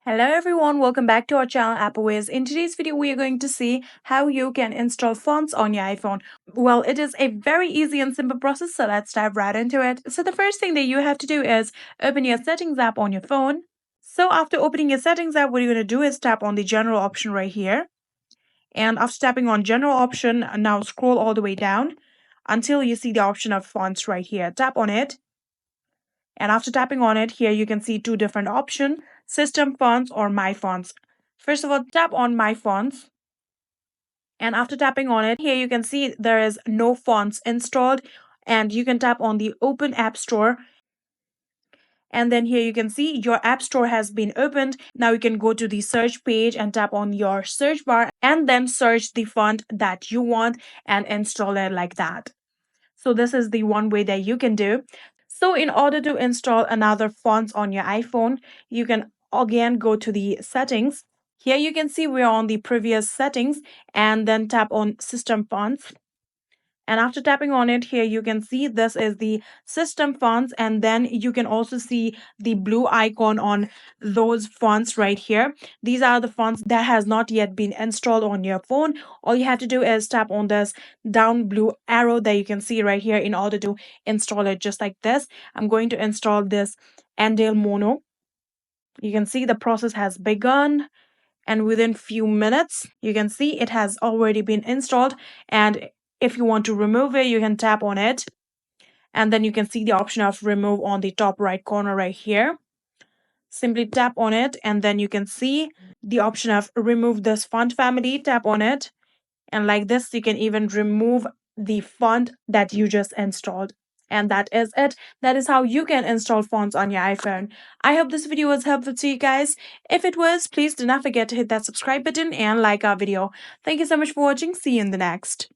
Hello everyone, welcome back to our channel Appleways. In today's video, we are going to see how you can install fonts on your iPhone. Well, it is a very easy and simple process, so let's dive right into it. So the first thing that you have to do is open your settings app on your phone. So after opening your settings app, what you're going to do is tap on the general option right here. And after tapping on general option, now scroll all the way down until you see the option of fonts right here. Tap on it. And after tapping on it, here you can see two different options, system fonts or my fonts. First of all, tap on my fonts. And after tapping on it, here you can see there is no fonts installed. And you can tap on the open app store. And then here you can see your app store has been opened. Now you can go to the search page and tap on your search bar and then search the font that you want and install it like that. So this is the one way that you can do. So in order to install another fonts on your iPhone, you can again go to the settings. Here you can see we're on the previous settings and then tap on system fonts. And after tapping on it, here you can see this is the system fonts, and then you can also see the blue icon on those fonts right here. These are the fonts that has not yet been installed on your phone. All you have to do is tap on this down blue arrow that you can see right here in order to install it just like this. I'm going to install this Andale Mono. You can see the process has begun, and within few minutes you can see it has already been installed. And if you want to remove it, you can tap on it, and then you can see the option of remove on the top right corner right here. Simply tap on it, and then you can see the option of remove this font family. Tap on it, and like this you can even remove the font that you just installed. And that is it. That is how you can install fonts on your iPhone. I hope this video was helpful to you guys. If it was, please do not forget to hit that subscribe button and like our video. Thank you so much for watching. See you in the next.